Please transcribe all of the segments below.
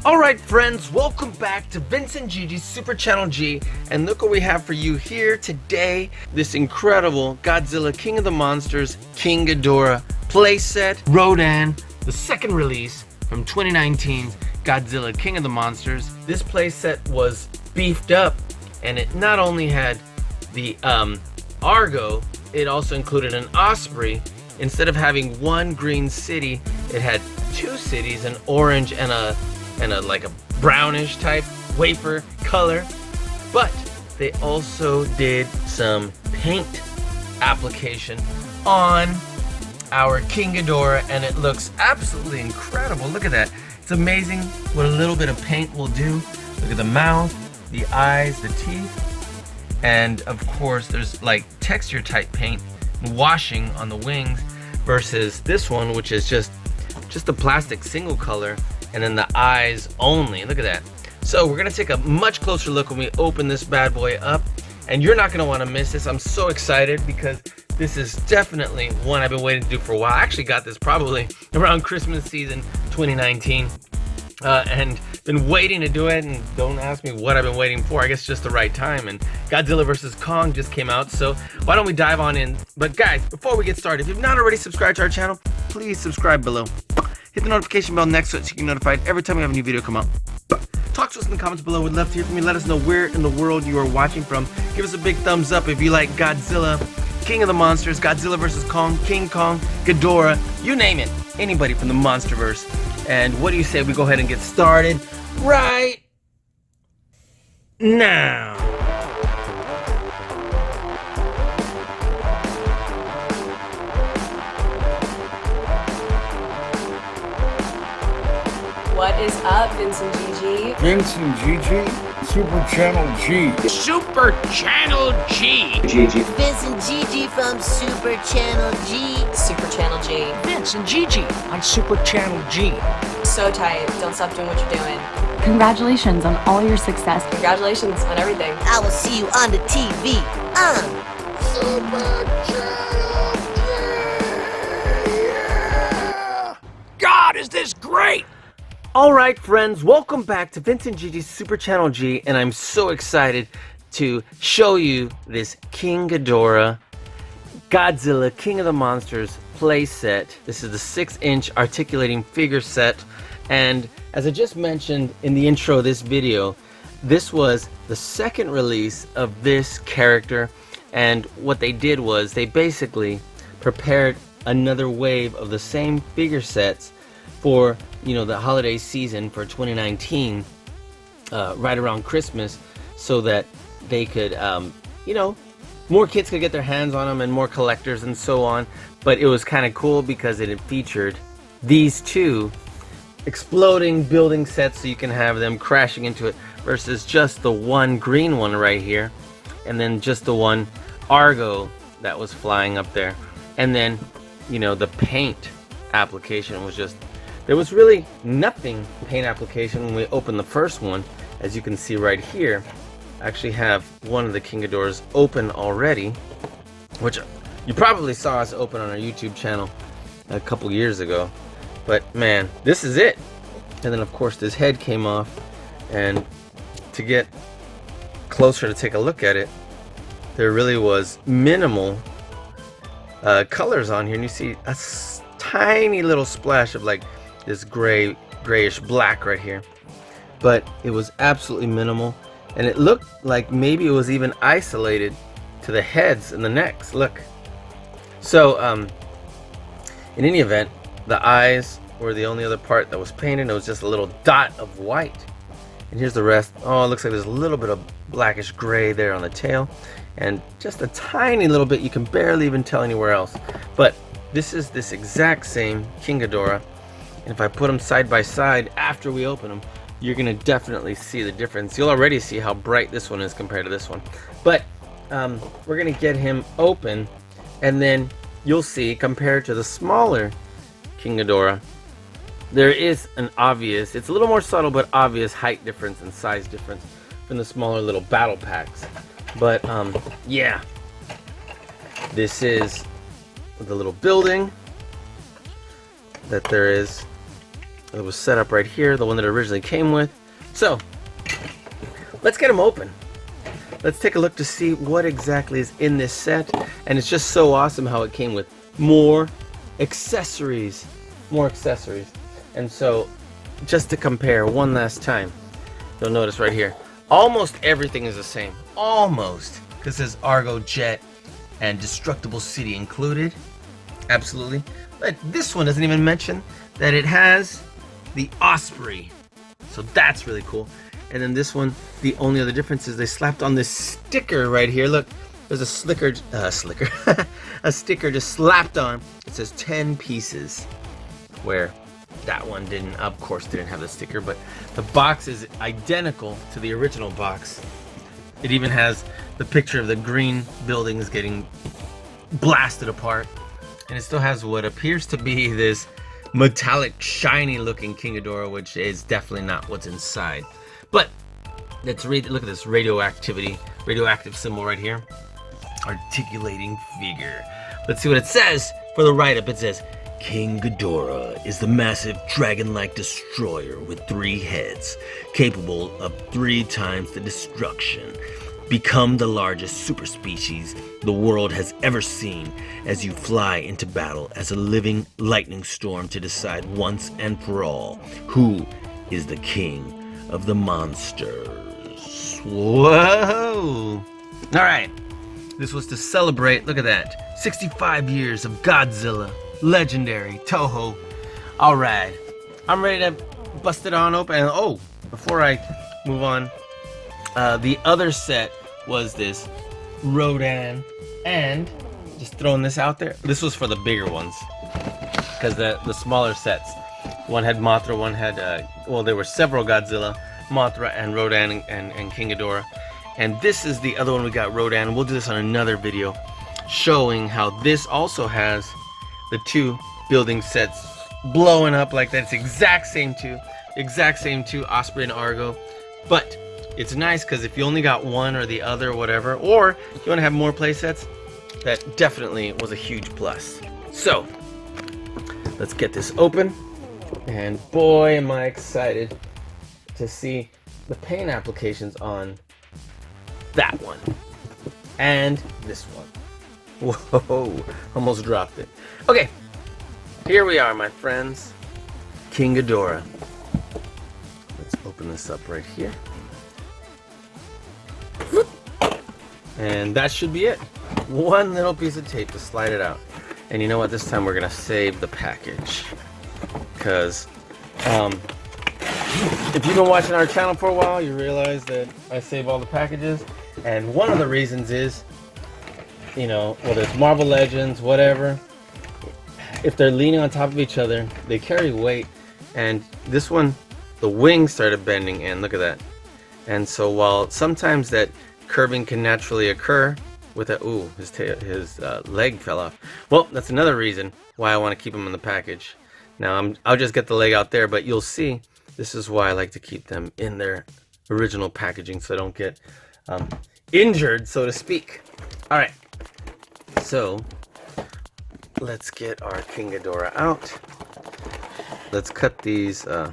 Alright friends, welcome back to Vincent Gigi's Super Channel G, and look what we have for you here today. This incredible Godzilla King of the Monsters, King Ghidorah playset. Rodan, the second release from 2019's Godzilla King of the Monsters. This playset was beefed up, and it not only had the Argo, it also included an Osprey. Instead of having one green city, it had two cities, an orange and a like a brownish type wafer color. But they also did some paint application on our King Ghidorah, and it looks absolutely incredible. Look at that. It's amazing what a little bit of paint will do. Look at the mouth, the eyes, the teeth, and of course there's like texture type paint washing on the wings versus this one, which is just a plastic single color, and then the eyes only. Look at that. So we're gonna take a much closer look when we open this bad boy up, and you're not gonna want to miss this. I'm so excited because this is definitely one I've been waiting to do for a while. I actually got this probably around Christmas season 2019 and been waiting to do it, and don't ask me what I've been waiting for. I guess just the right time, and Godzilla vs. Kong just came out, so why don't we dive on in. But guys, before we get started, if you've not already subscribed to our channel, please subscribe below. Hit the notification bell next to it so you can get notified every time we have a new video come out. Talk to us in the comments below. We'd love to hear from you. Let us know where in the world you are watching from. Give us a big thumbs up if you like Godzilla, King of the Monsters, Godzilla vs. Kong, King Kong, Ghidorah, you name it. Anybody from the Monsterverse. And what do you say we go ahead and get started right now? What is up, Vincent Gigi? Vincent Gigi, Super Channel G. Super Channel G. Gigi. Vincent Gigi from Super Channel G. Super Channel G. Vincent Gigi on Super Channel G. So tight. Don't stop doing what you're doing. Congratulations on all your success. Congratulations on everything. I will see you on the TV. Super Channel G. Yeah. God, is this great? Alright friends, welcome back to Vincent Gigi's Super Channel G, and I'm so excited to show you this King Ghidorah Godzilla King of the Monsters playset. This is the 6-inch articulating figure set, and as I just mentioned in the intro of this video, this was the second release of this character, and what they did was they basically prepared another wave of the same figure sets for, you know, the holiday season for 2019, right around Christmas, so that they could, you know, more kids could get their hands on them and more collectors and so on. But it was kind of cool because it featured these two exploding building sets, so you can have them crashing into it, versus just the one green one right here, and then just the one Argo that was flying up there. And then, you know, the paint application was just, there was really nothing paint application when we opened the first one. As you can see right here, I actually have one of the King Ghidorahs open already, which you probably saw us open on our YouTube channel a couple years ago. But man, this is it. And then of course this head came off, and to get closer to take a look at it, there really was minimal colors on here, and you see a tiny little splash of like this grayish black right here, but it was absolutely minimal, and it looked like maybe it was even isolated to the heads and the necks. Look. So in any event, the eyes were the only other part that was painted. It was just a little dot of white, and here's the rest. Oh, it looks like there's a little bit of blackish gray there on the tail, and just a tiny little bit. You can barely even tell anywhere else. But this is this exact same King Ghidorah. And if I put them side by side after we open them, you're gonna definitely see the difference. You'll already see how bright this one is compared to this one. But we're gonna get him open, and then you'll see, compared to the smaller King Ghidorah, there is an obvious, it's a little more subtle, but obvious height difference and size difference from the smaller little battle packs. But yeah, this is the little building that there is It was set up right here, the one that it originally came with. So, let's get them open. Let's take a look to see what exactly is in this set. And it's just so awesome how it came with more accessories. More accessories. And so, just to compare one last time, you'll notice right here, almost everything is the same. Almost. Because it says Argo Jet and Destructible City included. Absolutely. But this one doesn't even mention that it has the Osprey. So that's really cool. And then this one, the only other difference is they slapped on this sticker right here. Look, there's a a sticker just slapped on. It says 10 pieces. Where that one didn't, of course, didn't have the sticker. But the box is identical to the original box. It even has the picture of the green buildings getting blasted apart. And it still has what appears to be this metallic, shiny looking King Ghidorah, which is definitely not what's inside. But let's read, look at this radioactive symbol right here. Articulating figure. Let's see what it says for the write-up. It says, King Ghidorah is the massive dragon-like destroyer with 3 heads, capable of 3 times the destruction. Become the largest super species the world has ever seen as you fly into battle as a living lightning storm to decide once and for all who is the king of the monsters. Whoa! Alright, this was to celebrate, look at that, 65 years of Godzilla, legendary Toho. Alright, I'm ready to bust it on open. And oh, before I move on, the other set was this Rodan, and just throwing this out there, this was for the bigger ones, because the smaller sets, one had Mothra, one had, well, there were several Godzilla, Mothra, and Rodan, and King Ghidorah. And this is the other one we got, Rodan. We'll do this on another video, showing how this also has the 2 building sets blowing up like that. It's exact same two, Osprian Argo. But it's nice because if you only got one or the other, whatever, or you want to have more play sets, that definitely was a huge plus. So, let's get this open. And boy, am I excited to see the paint applications on that one and this one. Whoa, almost dropped it. Okay, here we are, my friends. King Ghidorah. Let's open this up right here. And that should be it. One little piece of tape to slide it out. And you know what? This time we're gonna save the package. Because if you've been watching our channel for a while, you realize that I save all the packages. And one of the reasons is, you know, whether it's Marvel Legends, whatever, if they're leaning on top of each other, they carry weight. And this one, the wings started bending in. Look at that. And so while sometimes that curving can naturally occur with a, ooh, his leg fell off. Well, that's another reason why I want to keep them in the package. Now I'll just get the leg out there, but you'll see this is why I like to keep them in their original packaging so I don't get injured, so to speak. All right, so let's get our King Ghidorah out. Let's cut these. I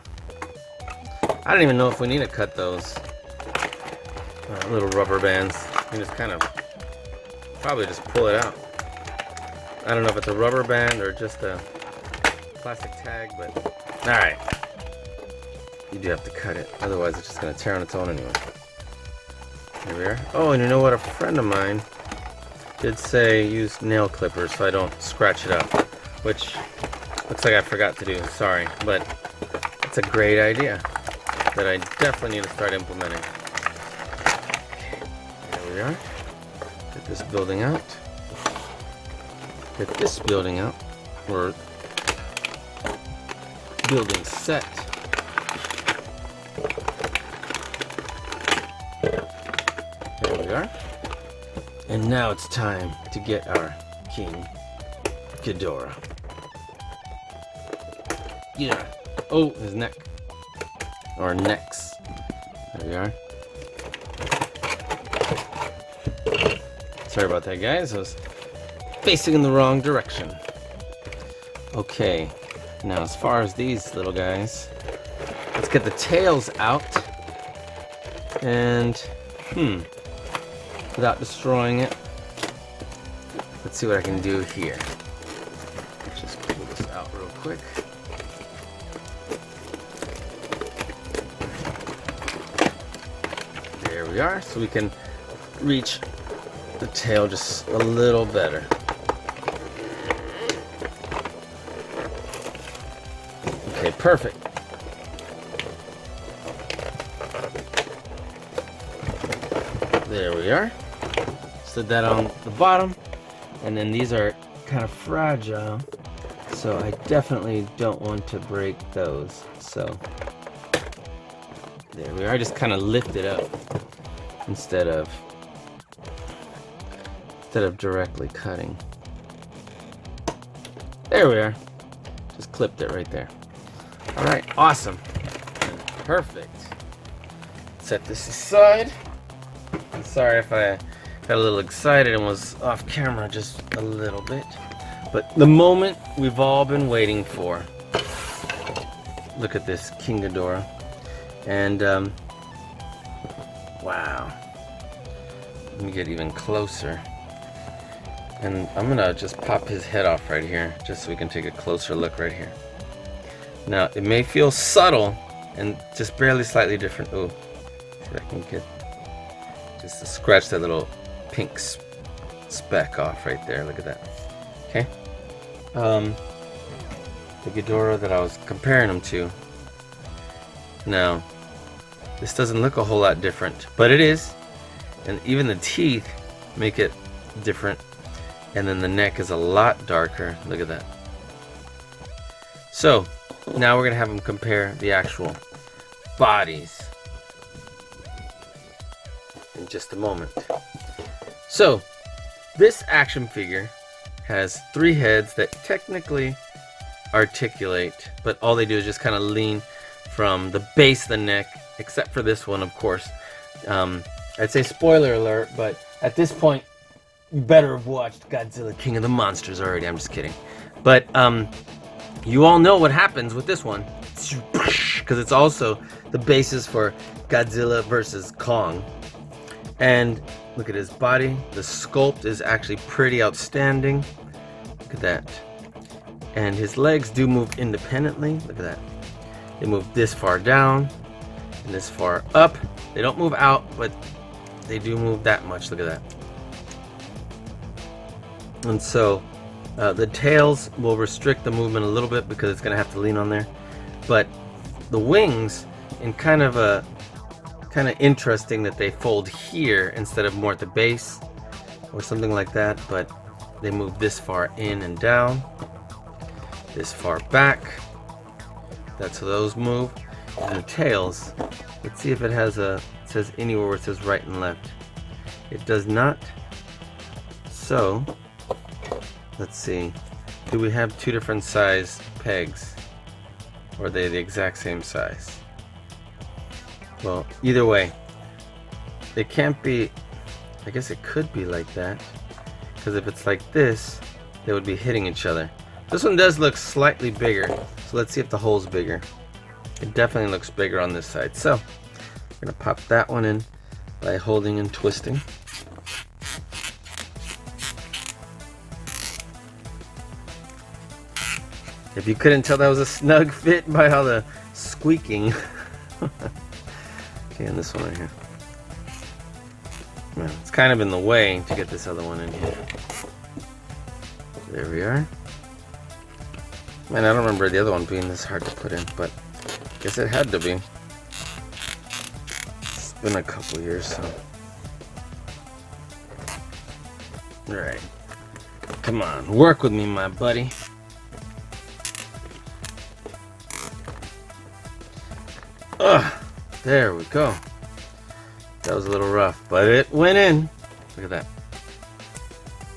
don't even know if we need to cut those little rubber bands. You just kind of probably just pull it out. I don't know if it's a rubber band or just a plastic tag, but all right. You do have to cut it, otherwise it's just gonna tear on its own anyway. Here we are. Oh, and you know what? A friend of mine did say use nail clippers so I don't scratch it up, which looks like I forgot to do. Sorry, but it's a great idea that I definitely need to start implementing. There we are. Get this building out. Get this building out. Or building set. There we are. And now it's time to get our King Ghidorah. Yeah. Oh, his neck. Or necks. There we are. Sorry about that, guys. I was facing in the wrong direction. Okay. Now, as far as these little guys, let's get the tails out. And, without destroying it, let's see what I can do here. Let's just pull this out real quick. There we are, so we can reach the tail just a little better. Okay, perfect. There we are. Slid that on the bottom, and then these are kind of fragile, so I definitely don't want to break those. So there we are. Just kind of lift it up instead of directly cutting. There we are. Just clipped it right there. All right, awesome. Perfect. Set this aside. I'm sorry if I got a little excited and was off camera just a little bit. But the moment we've all been waiting for. Look at this King Ghidorah. And, wow. Let me get even closer. And I'm gonna just pop his head off right here, just so we can take a closer look right here. Now, it may feel subtle and just barely slightly different. Ooh, see if I can get just to scratch that little pink speck off right there. Look at that. Okay. The Ghidorah that I was comparing him to. Now, this doesn't look a whole lot different, but it is. And even the teeth make it different. And then the neck is a lot darker. Look at that. So, now we're going to have them compare the actual bodies in just a moment. So, this action figure has 3 heads that technically articulate, but all they do is just kind of lean from the base of the neck, except for this one, of course. I'd say spoiler alert, but at this point, you better have watched Godzilla King of the Monsters already. I'm just kidding. But you all know what happens with this one, because it's also the basis for Godzilla versus Kong. And look at his body. The sculpt is actually pretty outstanding. Look at that. And his legs do move independently. Look at that. They move this far down and this far up. They don't move out, but they do move that much. Look at that. And so the tails will restrict the movement a little bit because it's going to have to lean on there. But the wings, in kind of interesting that they fold here instead of more at the base or something like that. But they move this far in and down, this far back. That's how those move. And the tails, let's see if it has it says anywhere where it says right and left. It does not. So let's see. Do we have 2 different size pegs? Or are they the exact same size? Well, either way, it can't be. I guess it could be like that. Because if it's like this, they would be hitting each other. This one does look slightly bigger. So let's see if the hole's bigger. It definitely looks bigger on this side. So we're going to pop that one in by holding and twisting. If you couldn't tell, that was a snug fit by all the squeaking. Okay, and this one right here. Well, it's kind of in the way to get this other one in here. There we are. Man, I don't remember the other one being this hard to put in, but I guess it had to be. It's been a couple years, so. Alright. Come on, work with me, my buddy. There we go. That was a little rough, but it went in. Look at that.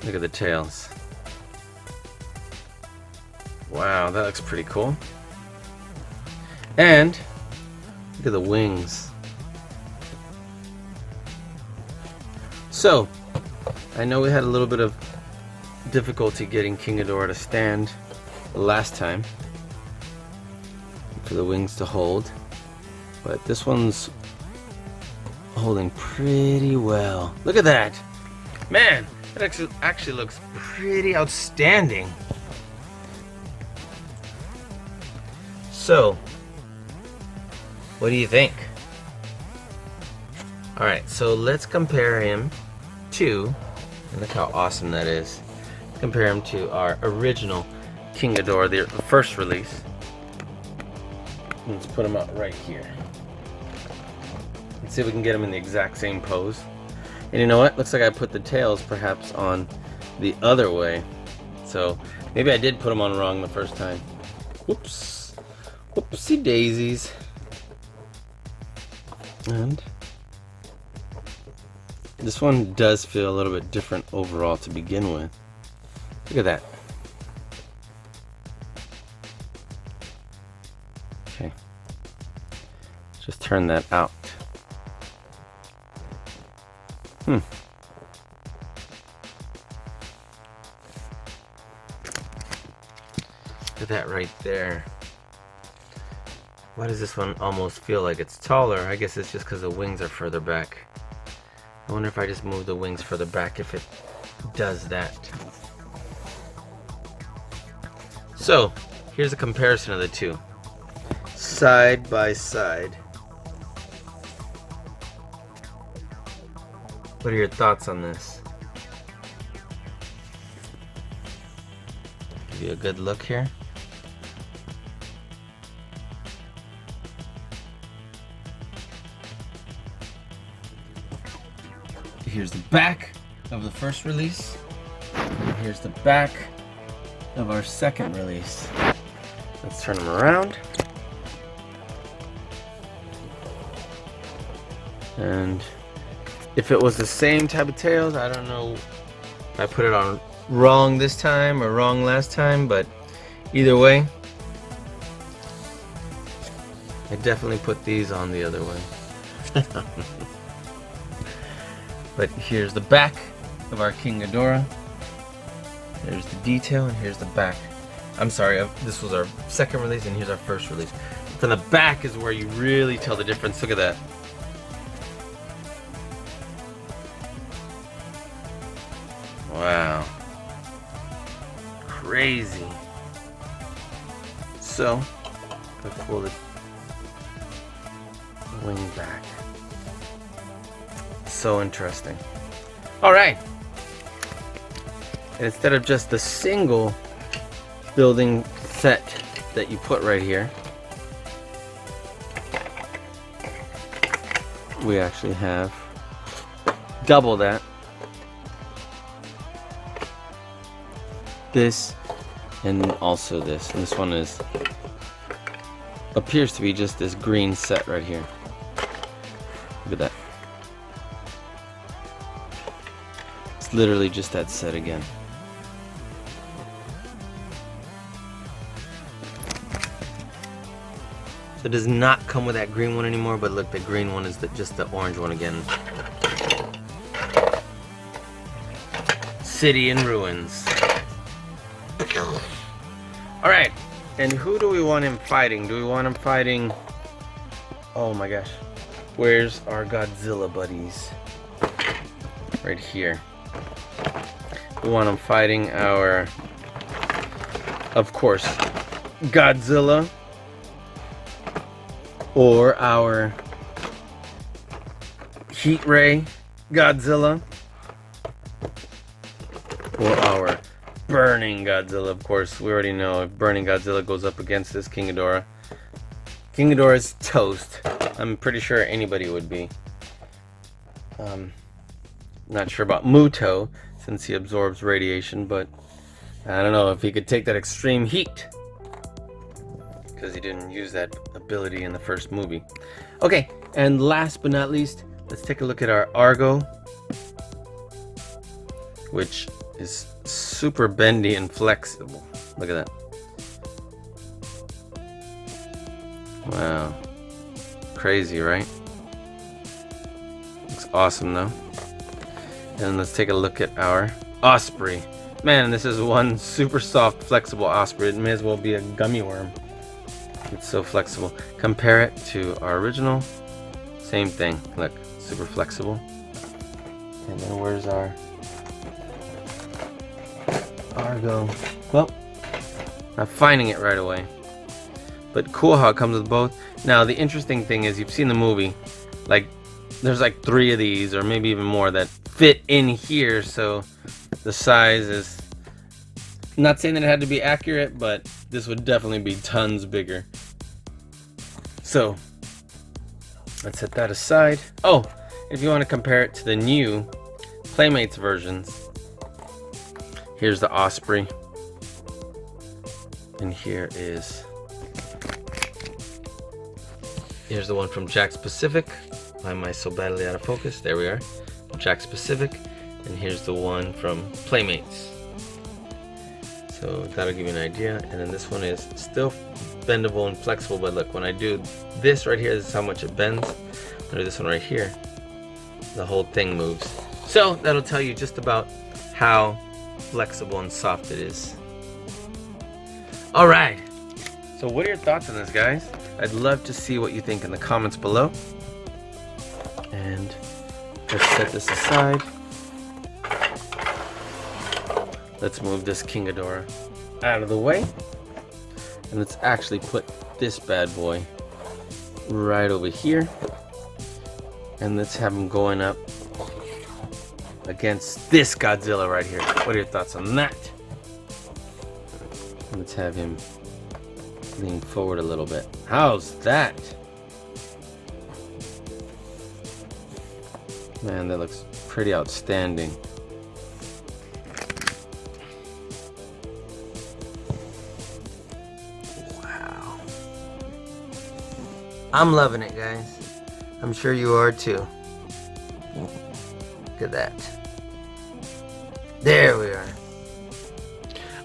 Look at the tails. Wow, that looks pretty cool. And look at the wings. So, I know we had a little bit of difficulty getting King Ghidorah to stand the last time. for the wings to hold. But this one's holding pretty well. Look at that! Man, that actually looks pretty outstanding. So, what do you think? Alright, so let's compare him to, and look how awesome that is. Compare him to our original King Ghidorah, the first release. Let's put him up right here. Let's see if we can get him in the exact same pose. And you know what? Looks like I put the tails perhaps on the other way. So maybe I did put them on wrong the first time. Whoops. Whoopsie daisies. And this one does feel a little bit different overall to begin with. Look at that. Okay. Just turn that out. Look at that right there. Why does this one almost feel like it's taller? I guess it's just because the wings are further back. I wonder if I just move the wings further back if it does that. So, here's a comparison of the two. Side by side. What are your thoughts on this? Give you a good look here. Here's the back of the first release. And here's the back of our second release. Let's turn them around. And if it was the same type of tails, I don't know if I put it on wrong this time or wrong last time, but either way, I definitely put these on the other way. But here's the back of our King Ghidorah. There's the detail, and here's the back. I'm sorry, this was our second release, and here's our first release. From the back is where you really tell the difference. Look at that. Wow. Crazy. So, let's pull the wing back. So interesting. Alright. And instead of just the single building set that you put right here, we actually have double that. This and also this. And this one appears to be just this green set right here. Look at that. It's literally just that set again. So it does not come with that green one anymore, but look, the green one is just the orange one again. City in ruins. Alright, and who do we want him fighting? Do we want him fighting... Oh my gosh. Where's our Godzilla buddies? Right here. We want him fighting our... Of course, Godzilla. Or our Heat Ray Godzilla. Or our Burning Godzilla. Of course, we already know if Burning Godzilla goes up against this King Ghidorah, King Ghidorah is toast. I'm pretty sure anybody would be. Not sure about Muto, since he absorbs radiation, but I don't know if he could take that extreme heat, because he didn't use that ability in the first movie. Okay, and last but not least, let's take a look at our Argo, which is super bendy and flexible. Look at that. Wow. Crazy, right? Looks awesome though. And let's take a look at our Osprey. Man, this is one super soft, flexible Osprey. It may as well be a gummy worm. You It's so flexible. Compare it to our original. Same thing. Look, super flexible. And then where's our Argo? Well, not finding it right away. But cool how it comes with both. Now the interesting thing is, you've seen the movie. Like, there's like 3 of these, or maybe even more, that fit in here. So the size is, not saying that it had to be accurate, but this would definitely be tons bigger. So let's set that aside. Oh, if you want to compare it to the new Playmates versions, here's the Osprey, and here's the one from Jack's Pacific. Why am I so badly out of focus? There we are, Jack's Pacific, and here's the one from Playmates. So that'll give you an idea. And then this one is still bendable and flexible, but look, when I do this right here, this is how much it bends. When I do this one right here, the whole thing moves. So that'll tell you just about how flexible and soft it is. All right. So what are your thoughts on this, guys? I'd love to see what you think in the comments below. And let's set this aside. Let's move this King Ghidorah out of the way. And let's actually put this bad boy right over here. And let's have him going up against this Godzilla right here. What are your thoughts on that? Let's have him lean forward a little bit. How's that? Man, that looks pretty outstanding. Wow. I'm loving it, guys. I'm sure you are too. Look at that. There we are.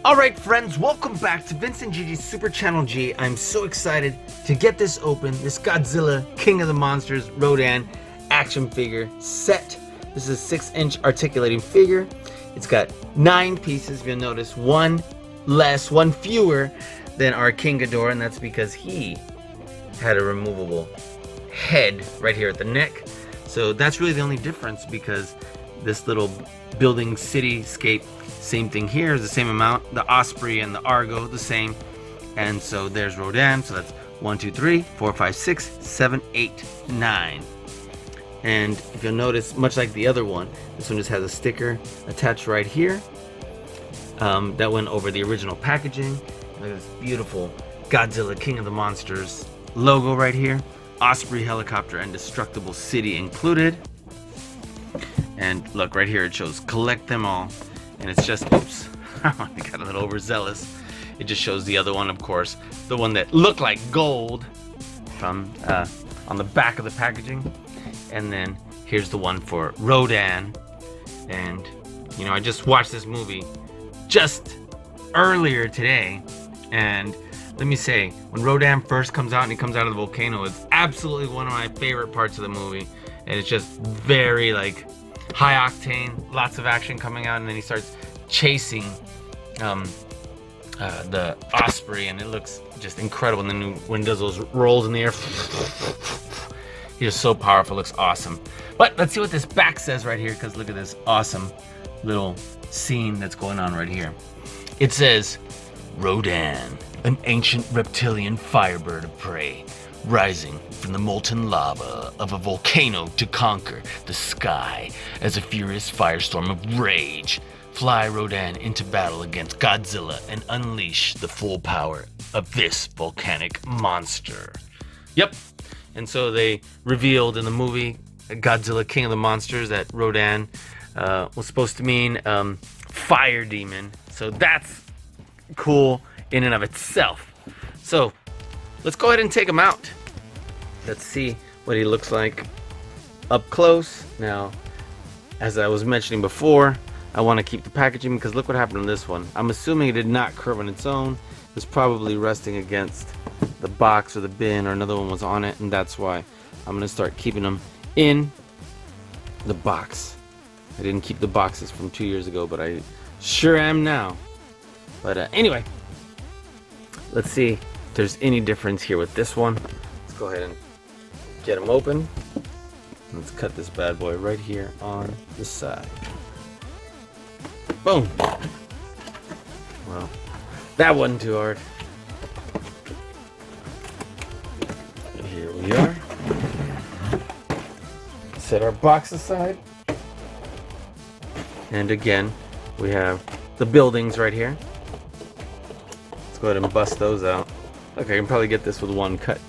Alright friends, welcome back to Vincent Gigi's Super Channel G. I'm so excited to get this open, this Godzilla King of the Monsters Rodan action figure set. This is a 6-inch articulating figure. It's got 9 pieces. If you'll notice, one fewer than our King Ghidorah, and that's because he had a removable head right here at the neck. So that's really the only difference, because this little building cityscape, same thing here, is the same amount. The Osprey and the Argo, the same. And so there's Rodan. So that's 1, 2, 3, 4, 5, 6, 7, 8, 9. And if you'll notice, much like the other one, this one just has a sticker attached right here. That went over the original packaging. Look at this beautiful Godzilla King of the Monsters logo right here. Osprey helicopter and destructible city included. And look right here, it shows collect them all. And it's just, oops, I got a little overzealous. It just shows the other one, of course, the one that looked like gold from on the back of the packaging. And then here's the one for Rodan. And you know, I just watched this movie just earlier today, and let me say, when Rodan first comes out and he comes out of the volcano, it's absolutely one of my favorite parts of the movie. And it's just very like high octane, lots of action coming out, and then he starts chasing the Osprey, and it looks just incredible. And then when he does those rolls in the air, he's just so powerful, looks awesome. But let's see what this back says right here, because look at this awesome little scene that's going on right here. It says, Rodan, an ancient reptilian firebird of prey, rising from the molten lava of a volcano to conquer the sky as a furious firestorm of rage. Fly Rodan into battle against Godzilla and unleash the full power of this volcanic monster. Yep. And so they revealed in the movie Godzilla King of the Monsters that Rodan was supposed to mean fire demon. So that's cool in and of itself. So let's go ahead and take him out. Let's see what he looks like up close. Now, as I was mentioning before, I want to keep the packaging because look what happened on this one. I'm assuming it did not curve on its own. It was probably resting against the box or the bin, or another one was on it, and that's why I'm going to start keeping them in the box. I didn't keep the boxes from 2 years ago, but I sure am now. But anyway, let's see there's any difference here with this one. Let's go ahead and get them open. Let's cut this bad boy right here on the side. Boom. Well, that wasn't too hard. Here we are. Set our box aside. And again, we have the buildings right here. Let's go ahead and bust those out. Okay, I can probably get this with one cut.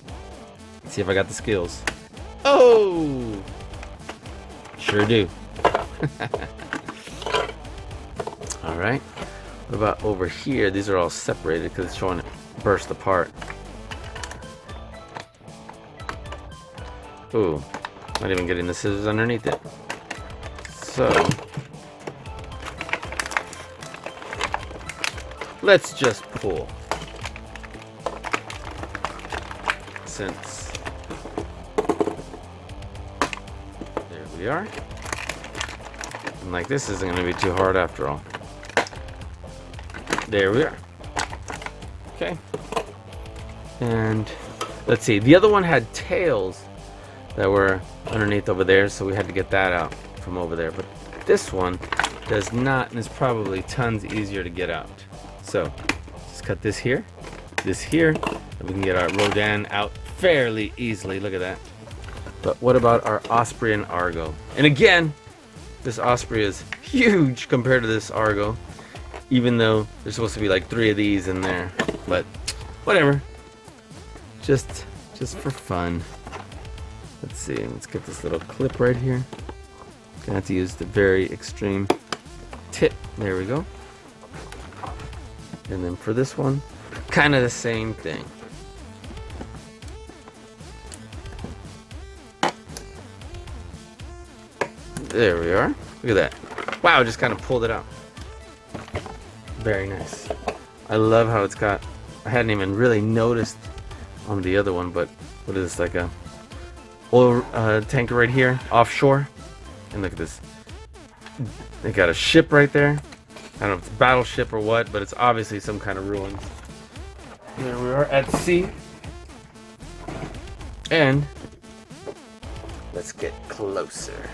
Let's see if I got the skills. Oh! Sure do. Alright. What about over here? These are all separated because it's showing it burst apart. Ooh. Not even getting the scissors underneath it. So let's just pull. Since there we are. And like this isn't going to be too hard after all. There we are. Okay. And let's see. The other one had tails that were underneath over there, so we had to get that out from over there. But this one does not, and it's probably tons easier to get out. So just cut this here, and we can get our Rodan out fairly easily. Look at that. But what about our Osprian Argo? And again, this Osprey is huge compared to this Argo, even though there's supposed to be like 3 of these in there. But whatever. Just for fun. Let's see. Let's get this little clip right here. Gonna have to use the very extreme tip. There we go. And then for this one, kind of the same thing. There we are. Look at that. Wow, just kind of pulled it out. Very nice. I love how it's got, I hadn't even really noticed on the other one, but what is this, like a oil tanker right here, offshore? And look at this. They got a ship right there. I don't know if it's a battleship or what, but it's obviously some kind of ruins. There we are at sea. And let's get closer.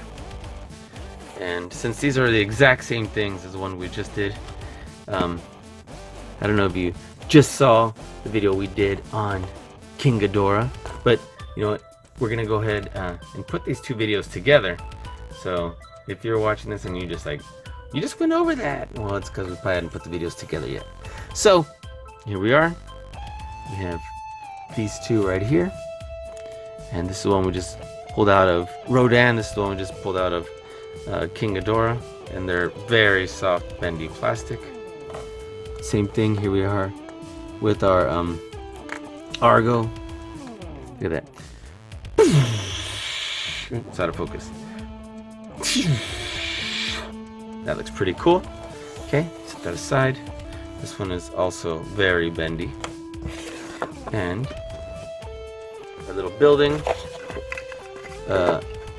And since these are the exact same things as the one we just did, I don't know if you just saw the video we did on King Ghidorah, but you know what? We're gonna go ahead and put these 2 videos together. So if you're watching this and you just went over that, well, it's because we probably hadn't put the videos together yet. So here we are. We have these 2 right here, and this is the one we just pulled out of Rodan. This is the one we just pulled out of King Ghidorah, and they're very soft, bendy plastic. Same thing. Here we are with our Argo. Look at that. It's out of focus. That looks pretty cool. Okay, set that aside. This one is also very bendy. And a little building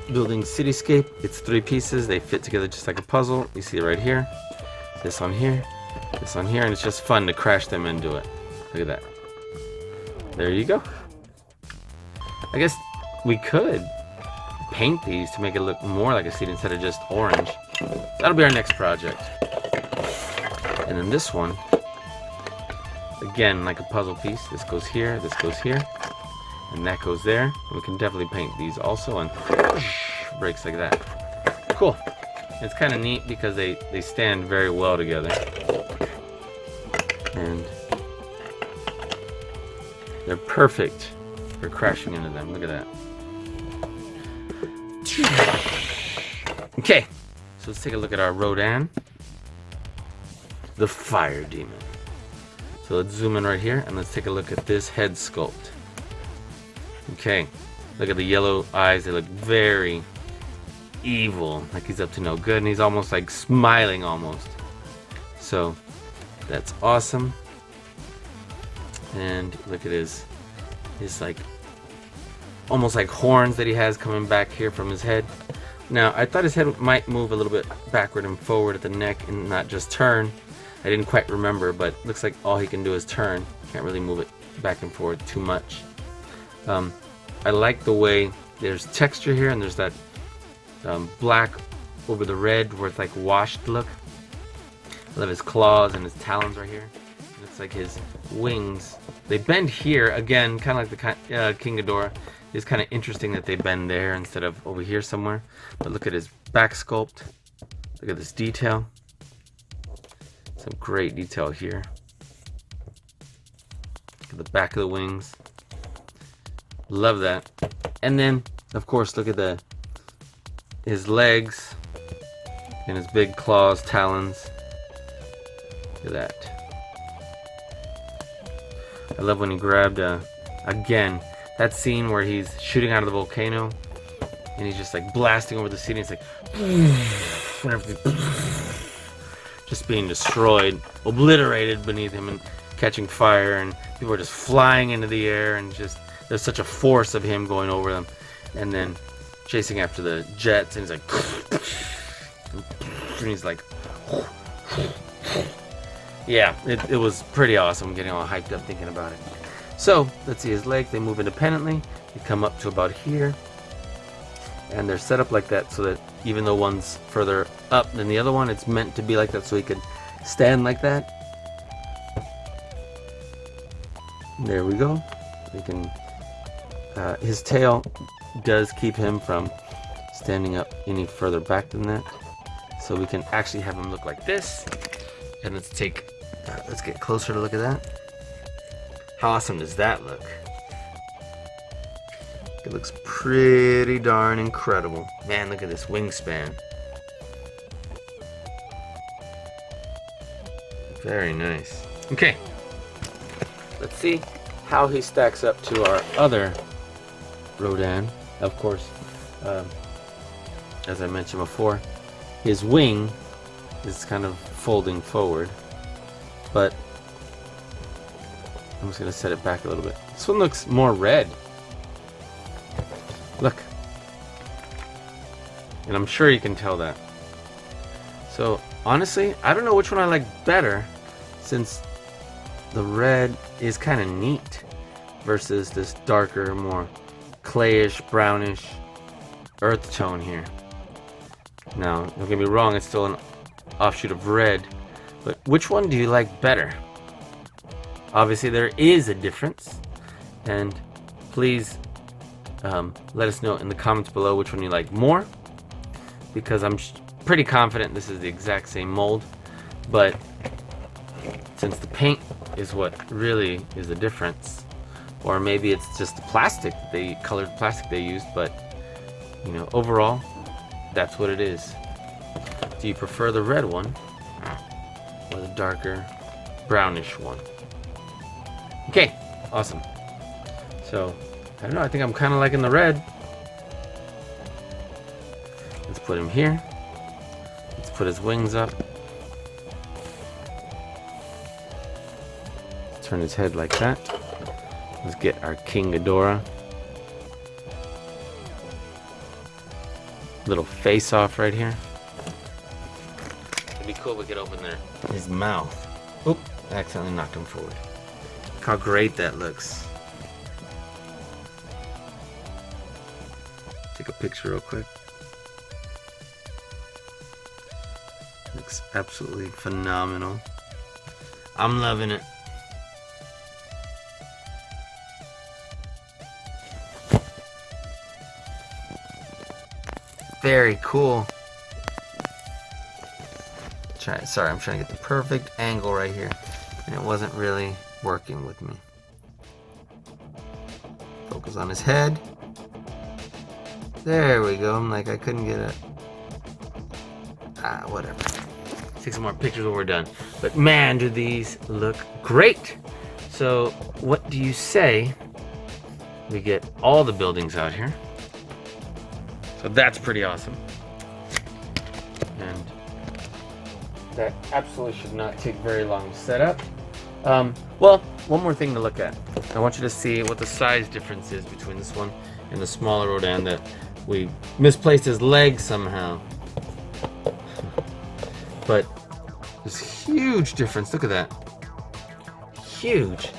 cityscape. It's 3 pieces. They fit together just like a puzzle. You see it right here. This on here. This on here. And it's just fun to crash them into it. Look at that. There you go. I guess we could paint these to make it look more like a seed instead of just orange. That'll be our next project. And then this one, again, like a puzzle piece. This goes here, and that goes there. We can definitely paint these also, and breaks like that. Cool. It's kind of neat because they stand very well together. And they're perfect for crashing into them. Look at that. Okay, so let's take a look at our Rodan, the fire demon. So let's zoom in right here and let's take a look at this head sculpt. Okay, look at the yellow eyes. They look very evil, like he's up to no good, and he's almost like smiling almost. So that's awesome. And look at his like almost like horns that he has coming back here from his head. Now I thought his head might move a little bit backward and forward at the neck and not just turn. I didn't quite remember, but looks like all he can do is turn. Can't really move it back and forth too much. I like the way there's texture here, and there's that black over the red where it's like washed look. I love his claws and his talons right here. Looks like his wings. They bend here again, kind of like the King Ghidorah. It's kind of interesting that they bend there instead of over here somewhere. But look at his back sculpt. Look at this detail. Some great detail here. Look at the back of the wings. Love that. And then, of course, look at his legs and his big claws, talons. Look at that. I love when he grabbed, again, that scene where he's shooting out of the volcano and he's just like blasting over the city. It's like, just being destroyed, obliterated beneath him and catching fire, and people are just flying into the air, and just there's such a force of him going over them, and then chasing after the jets, and he's like, and he's like, yeah, it was pretty awesome. Getting all hyped up thinking about it. So let's see his legs. They move independently. They come up to about here, and they're set up like that so that even though one's further up than the other one, it's meant to be like that so he could stand like that. There we go. We can. His tail does keep him from standing up any further back than that, so we can actually have him look like this. And let's get closer to look at that. How awesome does that look? It looks pretty darn incredible. Man, look at this wingspan. Very nice. Okay, let's see how he stacks up to our other Rodan. Of course, as I mentioned before, his wing is kind of folding forward, but I'm just gonna set it back a little bit. This one looks more red. Look, and I'm sure you can tell that. So honestly, I don't know which one I like better, since the red is kind of neat versus this darker, more clayish, brownish earth tone here. Now, don't get me wrong, it's still an offshoot of red, but which one do you like better? Obviously there is a difference, and please let us know in the comments below which one you like more, because I'm pretty confident this is the exact same mold, but since the paint is what really is the difference, or maybe it's just the plastic, the colored plastic they used, but you know, overall that's what it is. Do you prefer the red one or the darker brownish one? Okay, awesome. So I don't know, I think I'm kind of liking the red. Let's put him here. Let's put his wings up. Let's turn his head like that. Let's get our King Ghidorah. Little face off right here. It'd be cool if we could open his mouth. Oop, I accidentally knocked him forward. Look how great that looks. Take a picture real quick. Looks absolutely phenomenal. I'm loving it. Very cool. Sorry, I'm trying to get the perfect angle right here, and it wasn't really working with me. Focus on his head. There we go. I'm like, I couldn't get it. Whatever. Take some more pictures when we're done. But man, do these look great. So what do you say we get all the buildings out here? So that's pretty awesome. And that absolutely should not take very long to set up. Well, one more thing to look at. I want you to see what the size difference is between this one and the smaller Rodan that we misplaced his leg somehow. But there's huge difference. Look at that. Huge.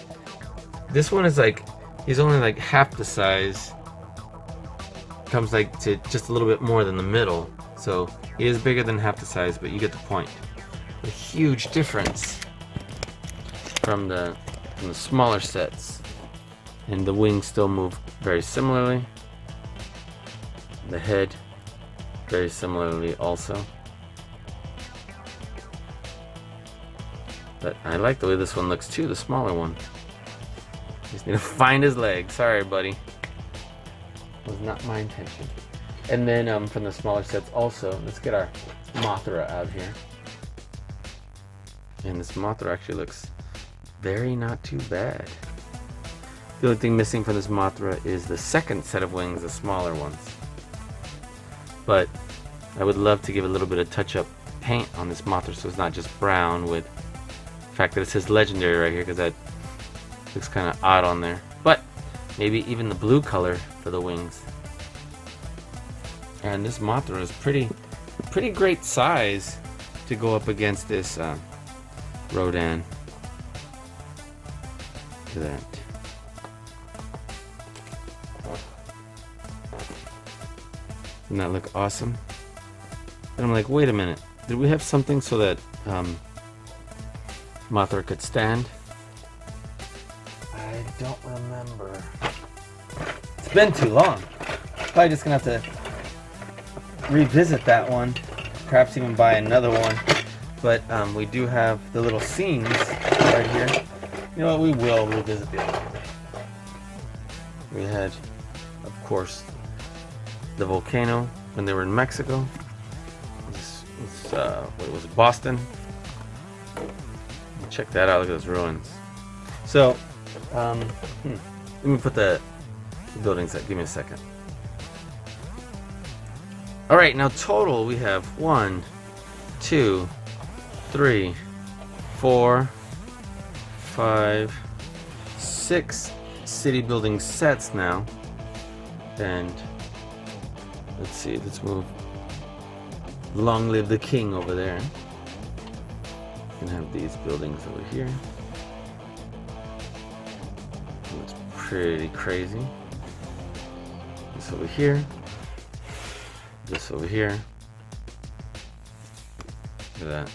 This one is like, he's only like half the size. Comes like to just a little bit more than the middle. So he is bigger than half the size, but you get the point. A huge difference from the smaller sets. And the wings still move very similarly. The head very similarly also. But I like the way this one looks too, the smaller one. Just need to find his leg. Sorry, buddy. Was not my intention. And then from the smaller sets also, let's get our Mothra out here. And this Mothra actually looks very not too bad. The only thing missing from this Mothra is the second set of wings, the smaller ones. But I would love to give a little bit of touch-up paint on this Mothra so it's not just brown with the fact that it says legendary right here, because that looks kind of odd on there. But maybe even the blue color for the wings. And this Mothra is pretty great size to go up against this Rodan. Look at that. Doesn't that look awesome? And I'm like, wait a minute. Did we have something so that Mothra could stand? I don't remember. It's been too long. Probably just gonna have to revisit that one. Perhaps even buy another one. But we do have the little scenes right here. You know what? We will revisit the other one. We had, of course, the volcano when they were in Mexico. What was it, Boston? Check that out. Look at those ruins. So, let me put the buildings up. Give me a second. All right, now total we have 1, 2, 3, 4, 5, 6 city building sets now. And let's see, let's move. Long live the king over there. We can have these buildings over here. Looks pretty crazy. This over here. This over here. Look at that.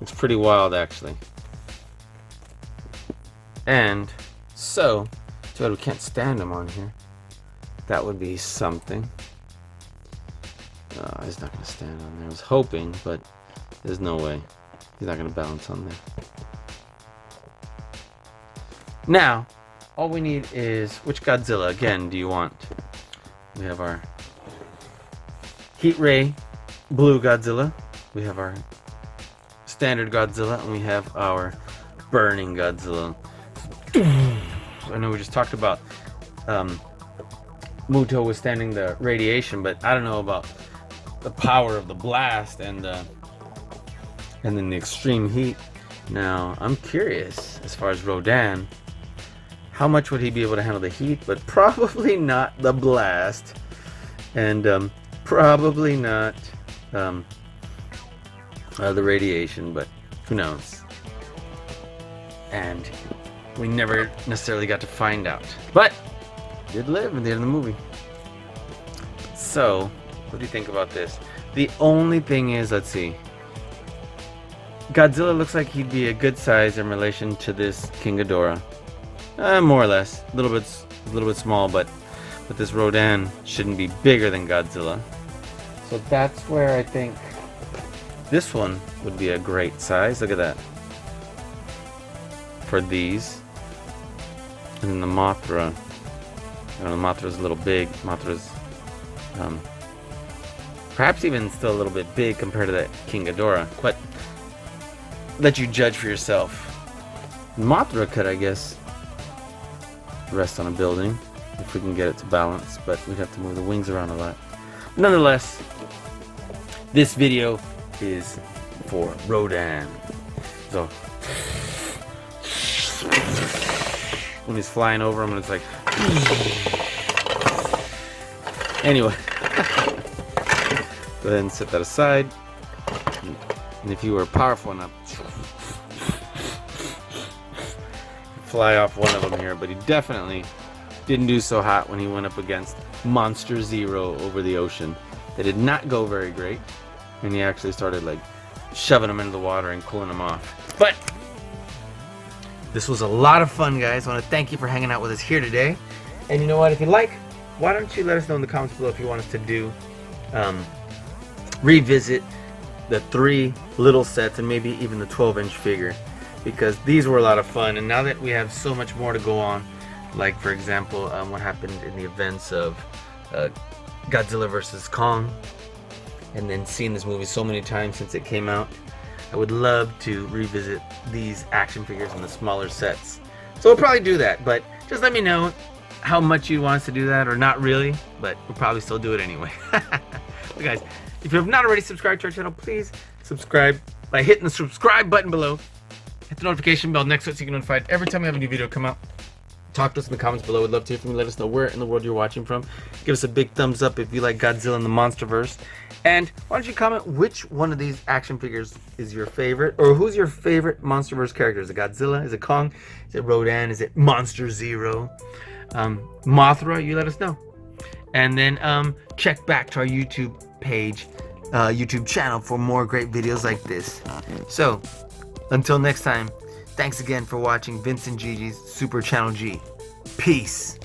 It's pretty wild, actually. And so, too bad we can't stand him on here. That would be something. He's not going to stand on there. I was hoping, but there's no way. He's not going to balance on there. Now, all we need is, which Godzilla, again, do you want? We have our Heat Ray Blue Godzilla. We have our Standard Godzilla. And we have our Burning Godzilla. I know we just talked about Muto withstanding the radiation, but I don't know about the power of the blast and then the extreme heat. Now, I'm curious, as far as Rodan, how much would he be able to handle the heat, but probably not the blast, and probably not the radiation, but who knows. And we never necessarily got to find out, but did live in the end of the movie. So, what do you think about this? The only thing is, let's see. Godzilla looks like he'd be a good size in relation to this King Ghidorah. More or less. A little bit small, but this Rodan shouldn't be bigger than Godzilla. So that's where I think this one would be a great size. Look at that. For these. And then the Mothra. I don't know, Mothra's a little big. Mothra's perhaps even still a little bit big compared to that King Ghidorah. But let you judge for yourself. Mothra could, I guess, rest on a building if we can get it to balance, but we'd have to move the wings around a lot. Nonetheless, this video is for Rodan. So when he's flying over him and it's like anyway, go ahead and set that aside. And if you were powerful enough, fly off one of them here, but he definitely didn't do so hot when he went up against Monster Zero over the ocean. They did not go very great, and he actually started like shoving him into the water and cooling him off. But this was a lot of fun, guys. I want to thank you for hanging out with us here today. And you know what? If you like, why don't you let us know in the comments below if you want us to do revisit the 3 little sets and maybe even the 12-inch figure, because these were a lot of fun. And now that we have so much more to go on, like for example what happened in the events of Godzilla vs. Kong, and then seeing this movie so many times since it came out, I would love to revisit these action figures in the smaller sets. So we'll probably do that, but just let me know how much you want us to do that, or not really, but we'll probably still do it anyway. But guys, if you have not already subscribed to our channel, please subscribe by hitting the subscribe button below. Hit the notification bell next to it so you can get notified every time we have a new video come out. Talk to us in the comments below. We'd love to hear from you. Let us know where in the world you're watching from. Give us a big thumbs up if you like Godzilla and the Monsterverse. And why don't you comment which one of these action figures is your favorite, or who's your favorite Monsterverse character? Is it Godzilla? Is it Kong? Is it Rodan? Is it Monster Zero? Mothra? You let us know. And then check back to our YouTube page, YouTube channel for more great videos like this. So until next time, thanks again for watching Vincent Gigi's Super Channel G. Peace.